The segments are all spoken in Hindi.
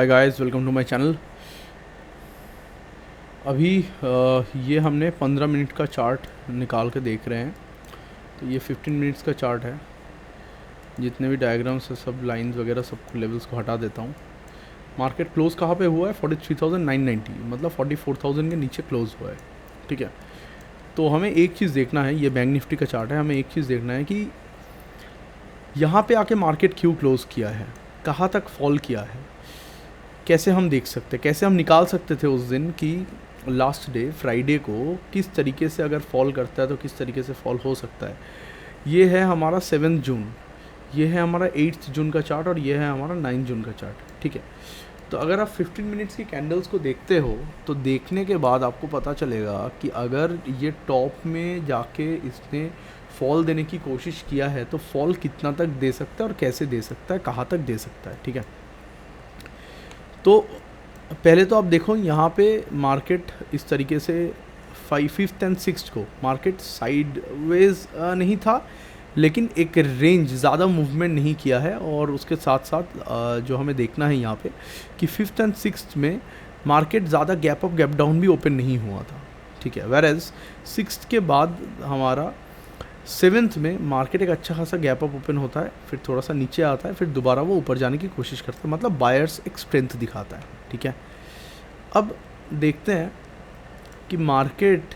Hi guys, welcome to my channel. अभी ये हमने 15 मिनट का चार्ट निकाल के देख रहे हैं। तो ये 15 मिनट्स का चार्ट है। जितने भी डायग्राम्स है, सब लाइंस वगैरह, सब लेवल्स को हटा देता हूँ। मार्केट क्लोज़ कहाँ पे हुआ है? 43,990, मतलब 44,000 के नीचे क्लोज़ हुआ है। ठीक है, तो हमें एक चीज़ देखना है। ये बैंक निफ्टी का चार्ट है। हमें एक चीज़ देखना है कि यहाँ पे आके मार्केट क्यों क्लोज़ किया है, कहाँ तक फॉल किया है। कैसे हम देख सकते, कैसे हम निकाल सकते थे उस दिन कि लास्ट डे फ्राइडे को किस तरीके से अगर फॉल करता है तो किस तरीके से फॉल हो सकता है। ये है हमारा 7 जून, ये है हमारा 8 जून का चार्ट और ये है हमारा 9 जून का चार्ट। ठीक है, तो अगर आप 15 मिनट्स की कैंडल्स को देखते हो तो देखने के बाद आपको पता चलेगा कि अगर ये टॉप में जाके इसने फॉल देने की कोशिश किया है तो फॉल कितना तक दे सकता है और कैसे दे सकता है, कहाँ तक दे सकता है। ठीक है, तो पहले तो आप देखो यहाँ पे मार्केट इस तरीके से 5th एंड 6th को मार्केट साइडवेज नहीं था, लेकिन एक रेंज ज़्यादा मूवमेंट नहीं किया है। और उसके साथ साथ जो हमें देखना है यहाँ पे कि 5th एंड 6th में मार्केट ज़्यादा गैप अप गैप डाउन भी ओपन नहीं हुआ था। ठीक है, वेरएज 6th के बाद हमारा 7th में मार्केट एक अच्छा खासा गैप अप ओपन होता है, फिर थोड़ा सा नीचे आता है, फिर दोबारा वो ऊपर जाने की कोशिश करता है, मतलब बायर्स एक स्ट्रेंथ दिखाता है। ठीक है, अब देखते हैं कि मार्केट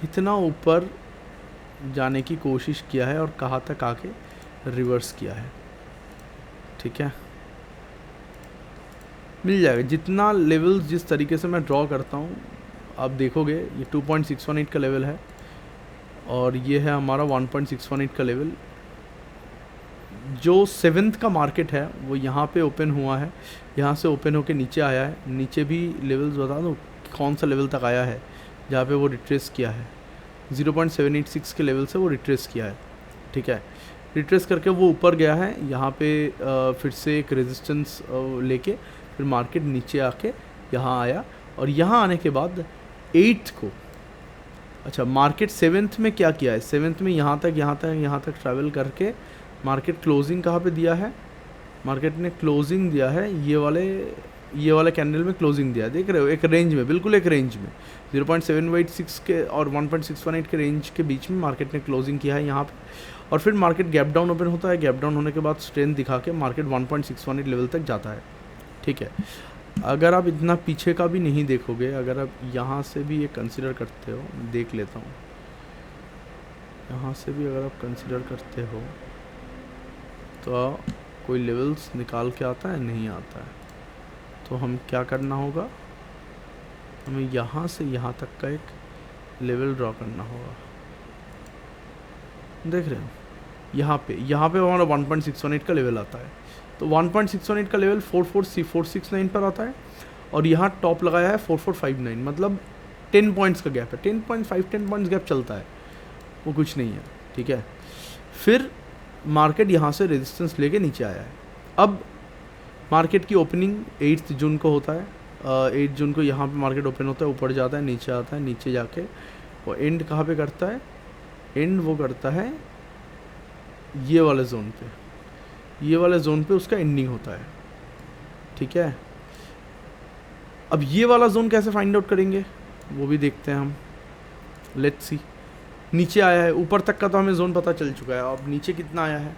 कितना ऊपर जाने की कोशिश किया है और कहाँ तक आके रिवर्स किया है। ठीक है, मिल जाएगा जितना लेवल्स जिस तरीके से मैं ड्रॉ करता हूँ। आप देखोगे ये 2.618 का लेवल है और ये है हमारा 1.618 का लेवल। जो 7th का मार्केट है वो यहाँ पे ओपन हुआ है, यहाँ से ओपन होके नीचे आया है। नीचे भी लेवल्स बता दो कौन सा लेवल तक आया है जहाँ पे वो रिट्रेस किया है। 0.786 के लेवल से वो रिट्रेस किया है। ठीक है, रिट्रेस करके वो ऊपर गया है, यहाँ पे फिर से एक रेजिस्टेंस लेके फिर मार्केट नीचे आके यहाँ आया। और यहाँ आने के बाद 8th को, अच्छा मार्केट 7th में क्या किया है, 7th में यहाँ तक ट्रैवल करके मार्केट क्लोजिंग कहाँ पे दिया है? मार्केट ने क्लोजिंग दिया है ये वाले कैंडल में क्लोजिंग दिया है। देख रहे हो, एक रेंज में, बिल्कुल एक रेंज में 0.786 के और 1.618 के रेंज के बीच में मार्केट ने क्लोजिंग किया है यहाँ पे। और फिर मार्केट गैप डाउन ओपन होता है, गैप डाउन होने के बाद स्ट्रेंथ दिखा के मार्केट 1.618 लेवल तक जाता है। ठीक है, अगर आप इतना पीछे का भी नहीं देखोगे, अगर आप यहाँ से भी ये कंसिडर करते हो, देख लेता हूँ, यहाँ से भी अगर आप कंसिडर करते हो तो कोई लेवल्स निकाल के आता है? नहीं आता है। तो हम क्या करना होगा, हमें यहाँ से यहाँ तक का एक लेवल ड्रॉ करना होगा। देख रहे हो, यहाँ पे हमारा 1.618 का लेवल आता है। तो 1.618 का लेवल 469 पर आता है और यहाँ टॉप लगाया है 4459, मतलब 10 पॉइंट्स का गैप है। 10 पॉइंट्स गैप चलता है, वो कुछ नहीं है। ठीक है, फिर मार्केट यहाँ से रेजिस्टेंस लेके नीचे आया है। अब मार्केट की ओपनिंग 8 जून को होता है। 8 जून को यहाँ पे मार्केट ओपन होता है, ऊपर जाता है, नीचे आता है, नीचे जाके वो एंड कहाँ पे करता है? एंड वो करता है ये वाले जोन पे, ये वाले जोन पे उसका एंडिंग होता है। ठीक है, अब ये वाला जोन कैसे फाइंड आउट करेंगे वो भी देखते हैं हम। लेट्स सी, नीचे आया है, ऊपर तक का तो हमें जोन पता चल चुका है, अब नीचे कितना आया है?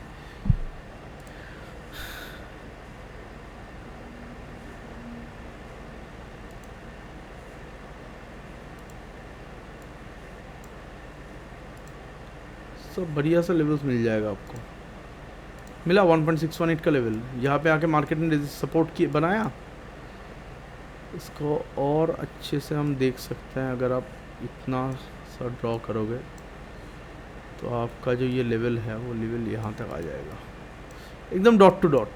सब बढ़िया सा लेवल्स मिल जाएगा आपको। मिला 1.618 का लेवल, यहाँ पे आके मार्केट ने सपोर्ट की बनाया। इसको और अच्छे से हम देख सकते हैं, अगर आप इतना सा ड्रॉ करोगे तो आपका जो ये लेवल है वो लेवल यहाँ तक आ जाएगा, एकदम डॉट टू डॉट।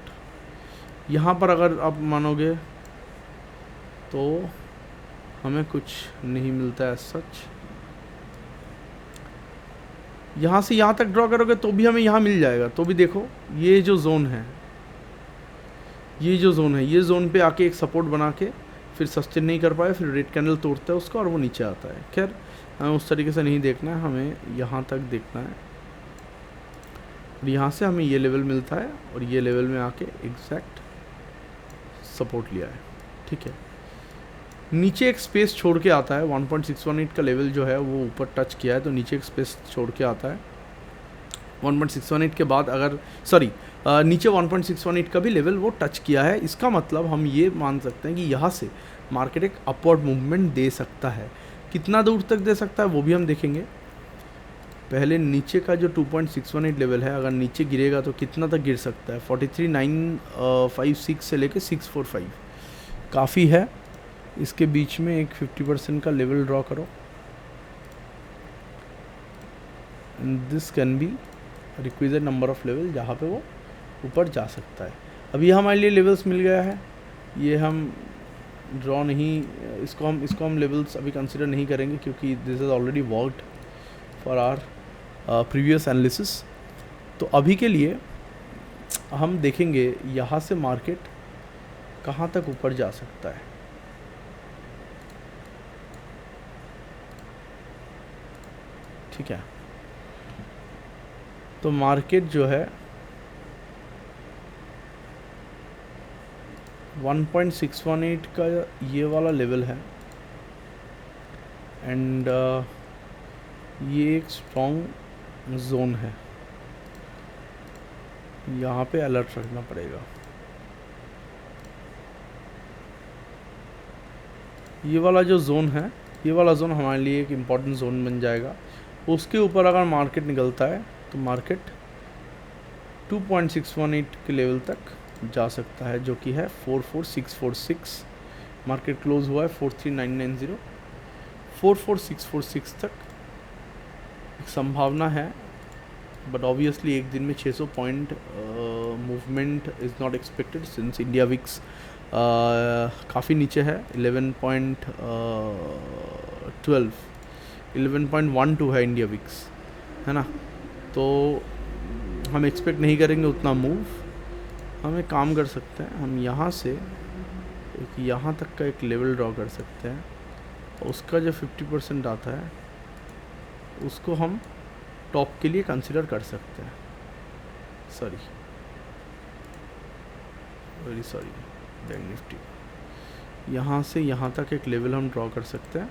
यहाँ पर अगर आप मानोगे तो हमें कुछ नहीं मिलता है सच। यहाँ से यहाँ तक ड्रॉ करोगे तो भी हमें यहाँ मिल जाएगा। तो भी देखो, ये जो जोन है, ये जोन पे आके एक सपोर्ट बना के फिर सस्टेन नहीं कर पाए, फिर रेड कैंडल तोड़ता है उसका और वो नीचे आता है। खैर हमें उस तरीके से नहीं देखना है, हमें यहाँ तक देखना है। और यहाँ से हमें ये लेवल मिलता है और ये लेवल में आके एग्जैक्ट सपोर्ट लिया है, ठीक है। नीचे एक स्पेस छोड़ के आता है, 1.618 का लेवल जो है वो ऊपर टच किया है तो नीचे एक स्पेस छोड़ के आता है 1.618 के बाद, अगर नीचे 1.618 का भी लेवल वो टच किया है। इसका मतलब हम ये मान सकते हैं कि यहाँ से मार्केट एक अपवर्ड मूवमेंट दे सकता है। कितना दूर तक दे सकता है वो भी हम देखेंगे। पहले नीचे का जो 2.618 लेवल है, अगर नीचे गिरेगा तो कितना तक गिर सकता है, 43,956 से लेके 645 काफ़ी है। इसके बीच में एक 50% का लेवल ड्रॉ करो, this can be requisite number of level जहाँ पे वो ऊपर जा सकता है। अभी हमारे लिए लेवल्स मिल गया है, ये हम ड्रॉ नहीं, इसको हम लेवल्स अभी कंसिडर नहीं करेंगे क्योंकि this is already worked for our previous analysis. तो अभी के लिए हम देखेंगे यहाँ से मार्केट कहाँ तक ऊपर जा सकता है। ठीक है, तो मार्केट जो है 1.618 का ये वाला लेवल है एंड ये एक स्ट्रॉन्ग जोन है, यहाँ पे अलर्ट रखना पड़ेगा। ये वाला जो जोन है, ये वाला जोन हमारे लिए एक इम्पॉर्टेंट जोन बन जाएगा। उसके ऊपर अगर मार्केट निकलता है तो मार्केट 2.618 के लेवल तक जा सकता है, जो कि है 44646। मार्केट क्लोज हुआ है 43990, 44646 तक एक संभावना है। बट ऑब्वियसली एक दिन में 600 point movement is not expected since India VIX काफ़ी नीचे है, 11.12 है इंडिया विक्स, है ना। तो हम एक्सपेक्ट नहीं करेंगे उतना मूव। हम एक काम कर सकते हैं, हम यहाँ से एक यहाँ तक का एक लेवल ड्रॉ कर सकते हैं, उसका जो 50% आता है उसको हम टॉप के लिए कंसिडर कर सकते हैं। वेरी सॉरी बैंक निफ्टी, यहाँ से यहाँ तक एक लेवल हम ड्रॉ कर सकते हैं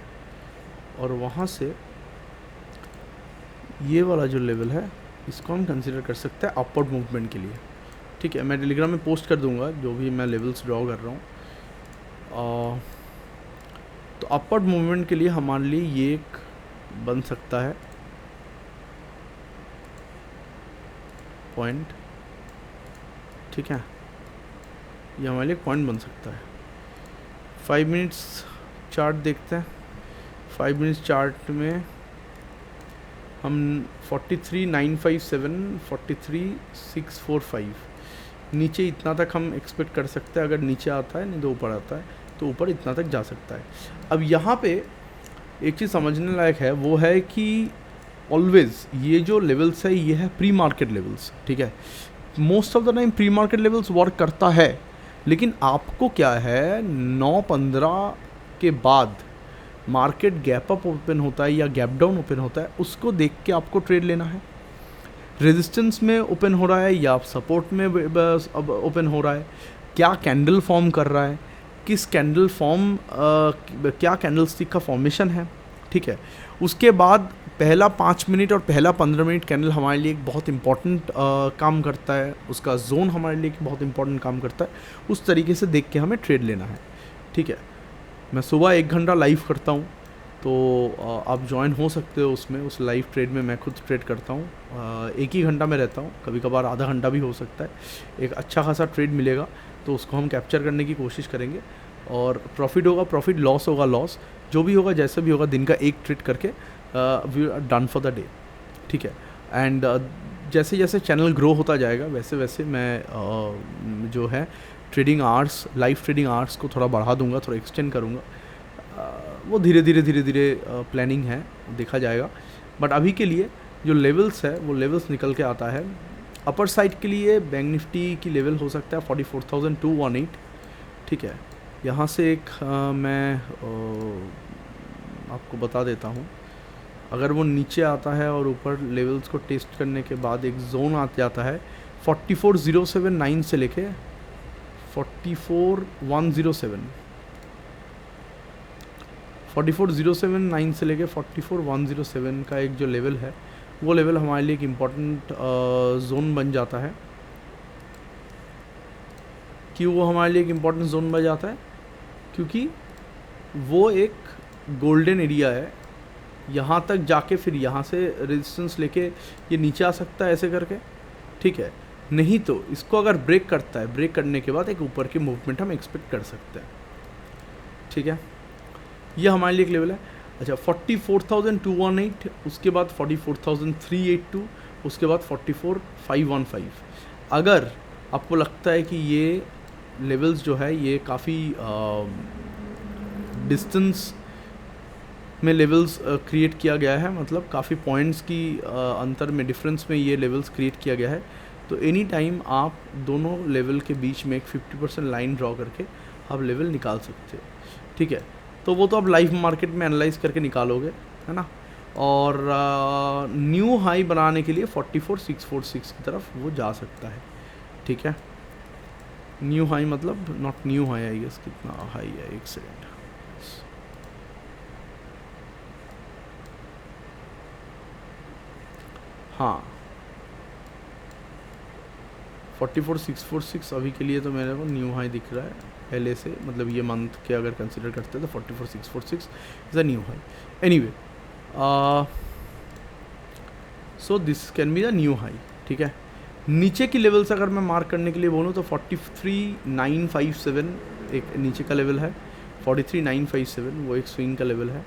और वहाँ से ये वाला जो लेवल है इसको हम कंसिडर कर सकते हैं अपवर्ड मूवमेंट के लिए। ठीक है, मैं टेलीग्राम में पोस्ट कर दूंगा जो भी मैं लेवल्स ड्रॉ कर रहा हूँ। तो अपवर्ड मूवमेंट के लिए हमारे लिए ये एक बन सकता है पॉइंट। ठीक है, ये हमारे लिए पॉइंट बन सकता है। 5 मिनट्स चार्ट देखते हैं। 5 मिनट्स चार्ट में हम 43,957, 43,645 नीचे इतना तक हम एक्सपेक्ट कर सकते हैं। अगर नीचे आता है, नहीं तो ऊपर आता है, तो ऊपर इतना तक जा सकता है। अब यहाँ पे एक चीज़ समझने लायक है, वो है कि ऑलवेज़ ये जो लेवल्स है ये है प्री मार्केट लेवल्स। ठीक है, most of the time pre market levels work करता है, लेकिन आपको क्या है 9:15 के बाद मार्केट गैप अप ओपन होता है या गैप डाउन ओपन होता है, उसको देख के आपको ट्रेड लेना है। रेजिस्टेंस में ओपन हो रहा है या सपोर्ट में अब ओपन हो रहा है, क्या कैंडल फॉर्म कर रहा है, किस कैंडल फॉर्म क्या कैंडल स्टिक का फॉर्मेशन है। ठीक है, उसके बाद पहला 5 मिनट और पहला 15 मिनट कैंडल हमारे लिए एक बहुत इंपॉर्टेंट काम करता है, उसका जोन हमारे लिए एक बहुत इंपॉर्टेंट काम करता है। उस तरीके से देख के हमें ट्रेड लेना है। ठीक है, मैं सुबह 1 घंटा लाइव करता हूँ, तो आप ज्वाइन हो सकते हो उसमें। उस लाइव ट्रेड में मैं खुद ट्रेड करता हूँ। 1 ही घंटा में रहता हूँ, कभी कभार आधा घंटा भी हो सकता है। एक अच्छा खासा ट्रेड मिलेगा तो उसको हम कैप्चर करने की कोशिश करेंगे, और प्रॉफिट होगा प्रॉफिट, लॉस होगा लॉस, जो भी होगा जैसे भी होगा, दिन का एक ट्रेड करके we are done for the day. ठीक है, एंड जैसे जैसे चैनल ग्रो होता जाएगा वैसे वैसे मैं जो है trading hours, live trading hours को थोड़ा बढ़ा दूंगा, थोड़ा एक्सटेंड करूँगा। वो धीरे धीरे प्लानिंग है, देखा जाएगा। बट अभी के लिए जो लेवल्स है वो लेवल्स निकल के आता है। अपर साइड के लिए बैंक निफ्टी की लेवल हो सकता है 44,218। ठीक है, यहाँ से एक मैं आपको बता देता हूँ, अगर वो नीचे आता है और ऊपर लेवल्स को टेस्ट करने के बाद एक जोन आ जाता है 44,079 से लेके 44,079 44,107 44,079 से लेके 44,107 का एक जो लेवल है वो लेवल हमारे लिए एक इम्पॉर्टेंट जोन बन जाता है। क्यों वो हमारे लिए एक इम्पॉर्टेंट जोन बन जाता है? क्योंकि वो एक गोल्डन एरिया है, यहाँ तक जाके फिर यहाँ से रेजिस्टेंस लेके ये नीचे आ सकता है ऐसे करके, ठीक है। नहीं तो इसको अगर ब्रेक करता है, ब्रेक करने के बाद एक ऊपर की मूवमेंट हम एक्सपेक्ट कर सकते हैं, ठीक है। ये हमारे लिए एक लेवल है। अच्छा, 44,218, उसके बाद 44,382, उसके बाद 44,515। अगर आपको लगता है कि ये लेवल्स जो है ये काफ़ी डिस्टेंस में लेवल्स क्रिएट किया गया है, मतलब काफ़ी पॉइंट्स की अंतर में, डिफरेंस में ये लेवल्स क्रिएट किया गया है, तो एनी टाइम आप दोनों लेवल के बीच में एक 50% लाइन ड्रॉ करके आप लेवल निकाल सकते हो, ठीक है। तो वो तो आप लाइव मार्केट में एनालाइज करके निकालोगे, है ना। और न्यू हाई बनाने के लिए 44,646 की तरफ वो जा सकता है, ठीक है। न्यू हाई मतलब not new high, I guess कितना हाई है, एक सेकेंड। हाँ, 44,646 अभी के लिए तो मेरे को न्यू हाई दिख रहा है पहले से, मतलब ये मंथ के अगर कंसिडर करते हैं तो 44,646 is a new high. Anyway, so this can be the new high, ठीक है। नीचे की लेवल्स अगर मैं मार्क करने के लिए बोलूँ तो 43,957 एक नीचे का लेवल है, 43,957 वो एक स्विंग का लेवल है,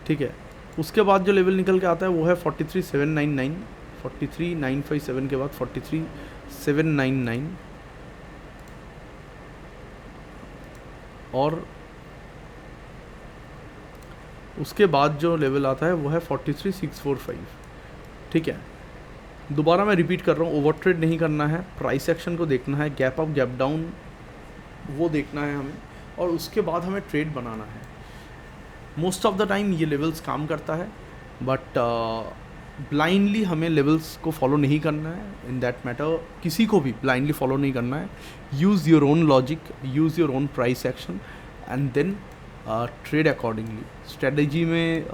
ठीक है। उसके बाद जो लेवल निकल के आता है वो है 43,799, 43,957 के बाद 43,799, और उसके बाद जो लेवल आता है वो है 43,645, ठीक है। दोबारा मैं रिपीट कर रहा हूँ, ओवर ट्रेड नहीं करना है, प्राइस एक्शन को देखना है, गैप अप गैप डाउन वो देखना है हमें, और उसके बाद हमें ट्रेड बनाना है। मोस्ट ऑफ द टाइम ये लेवल्स काम करता है, बट ब्लाइंडली हमें लेवल्स को फॉलो नहीं करना है। इन दैट मैटर किसी को भी ब्लाइंडली फॉलो नहीं करना है। Use your own logic, use your own price action, and then trade accordingly. Strategy में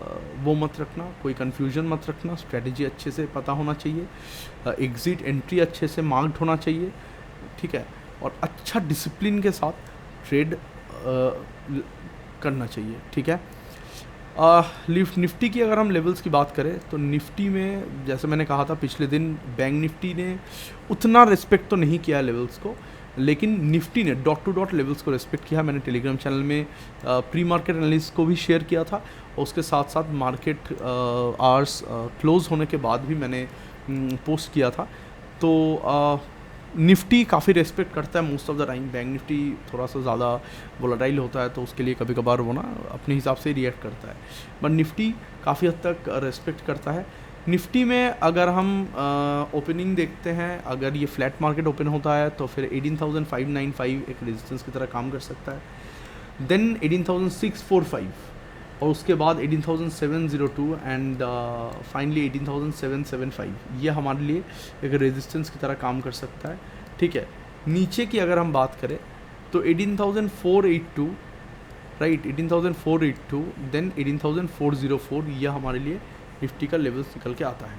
वो मत रखना, कोई कन्फ्यूजन मत रखना, स्ट्रेटजी अच्छे से पता होना चाहिए, एग्जिट एंट्री अच्छे से मार्क्ड होना चाहिए, ठीक है, और अच्छा डिसिप्लिन के साथ ट्रेड करना चाहिए, ठीक है। निफ्टी की अगर हम लेवल्स की बात करें तो निफ्टी में जैसे मैंने कहा था पिछले दिन, बैंक निफ्टी ने उतना रिस्पेक्ट तो नहीं किया लेवल्स को, लेकिन निफ्टी ने डॉट टू डॉट लेवल्स को रिस्पेक्ट किया। मैंने टेलीग्राम चैनल में प्री मार्केट एनालिसिस को भी शेयर किया था, और उसके साथ साथ मार्केट आवर्स क्लोज होने के बाद भी मैंने पोस्ट किया था। तो निफ्टी काफ़ी रेस्पेक्ट करता है most of the time. Bank Nifty थोड़ा सा ज़्यादा वोलेटाइल होता है, तो उसके लिए कभी कभार वो ना अपने हिसाब से रिएक्ट करता है, बट निफ्टी काफ़ी हद तक रेस्पेक्ट करता है। निफ्टी में अगर हम ओपनिंग देखते हैं, अगर ये फ्लैट मार्केट ओपन होता है तो फिर 18,595 एक रेजिस्टेंस की तरह काम कर सकता है, देन 18,645, और उसके बाद 18,702 एंड फाइनली 18,775, ये हमारे लिए एक रेजिस्टेंस की तरह काम कर सकता है, ठीक है। नीचे की अगर हम बात करें तो 18,482, राइट, 18,482, देन 18,404, यह हमारे लिए निफ्टी का लेवल्स निकल के आता है।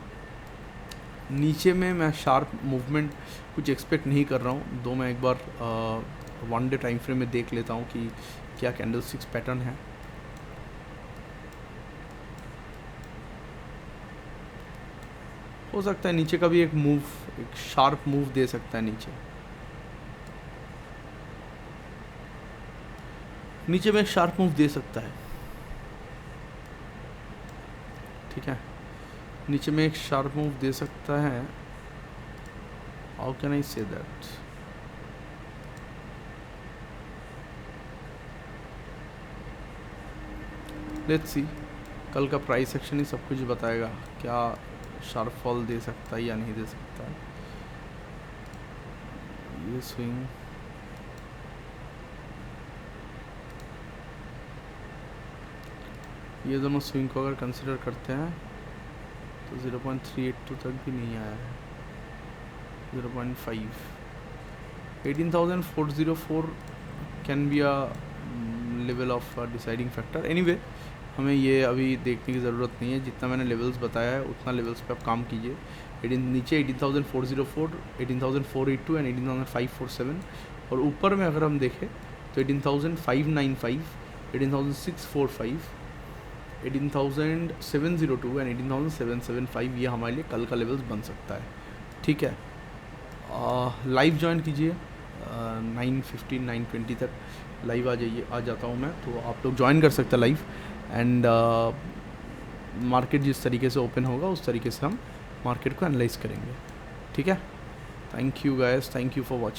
नीचे में मैं शार्प मूवमेंट कुछ एक्सपेक्ट नहीं कर रहा हूँ, दो मैं एक बार 1 डे टाइम फ्रेम में देख लेता हूँ कि क्या कैंडलस्टिक्स पैटर्न है। हो सकता है नीचे का भी एक मूव, एक शार्प मूव दे सकता है नीचे में एक शार्प मूव दे सकता है, ठीक है, नीचे में एक शार्प मूव दे सकता है। How can I say that? Let's see, कल का प्राइस एक्शन ही सब कुछ बताएगा, क्या शार्प फॉल दे सकता है या नहीं दे सकता है। ये स्विंग ये दोनों स्विंग को अगर कंसिडर करते हैं तो 0.382 तक भी नहीं आया है, 0.5, 18,404 can be a level of deciding factor. Anyway हमें ये अभी देखने की ज़रूरत नहीं है, जितना मैंने लेवल्स बताया है उतना लेवल्स पे आप काम कीजिए। नीचे 18,404, 18,482 एंड 18,547, और ऊपर में अगर हम देखें तो 18,595, 18,645, 18,702 एंड 18,775 ये हमारे लिए कल का लेवल्स बन सकता है। ठीक है, लाइव ज्वाइन कीजिए 9:15 9:20 तक लाइव आ जाता हूँ मैं, तो आप लोग ज्वाइन कर सकते हैं लाइव। एंड मार्केट जिस तरीके से ओपन होगा उस तरीके से हम मार्केट को एनालाइज करेंगे। ठीक है, thank you guys, thank you for watching.